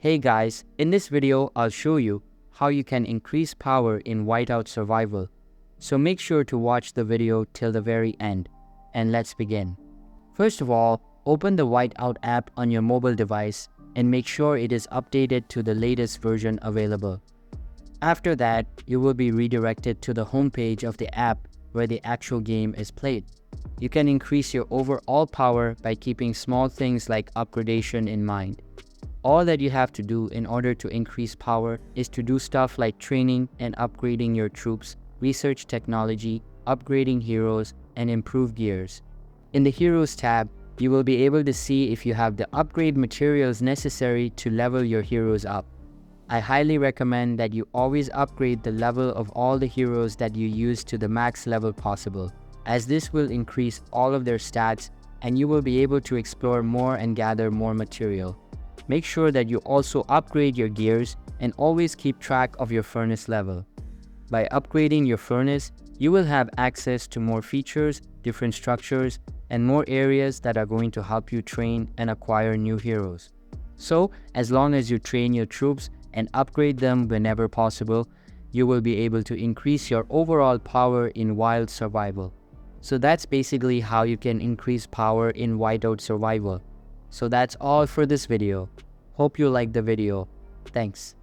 Hey guys, in this video I'll show you how you can increase power in Whiteout Survival. So make sure to watch the video till the very end, and let's begin. First of all, open the Whiteout app on your mobile device and make sure it is updated to the latest version available. After that, you will be redirected to the homepage of the app where the actual game is played. You can increase your overall power by keeping small things like upgradation in mind. All that you have to do in order to increase power is to do stuff like training and upgrading your troops, research technology, upgrading heroes, and improve gears. In the Heroes tab, you will be able to see if you have the upgrade materials necessary to level your heroes up. I highly recommend that you always upgrade the level of all the heroes that you use to the max level possible, as this will increase all of their stats and you will be able to explore more and gather more material. Make sure that you also upgrade your gears and always keep track of your furnace level. By upgrading your furnace, you will have access to more features, different structures, and more areas that are going to help you train and acquire new heroes. So, as long as you train your troops and upgrade them whenever possible, you will be able to increase your overall power in Wild Survival. So that's basically how you can increase power in Whiteout Survival. So that's all for this video. Hope you liked the video. Thanks.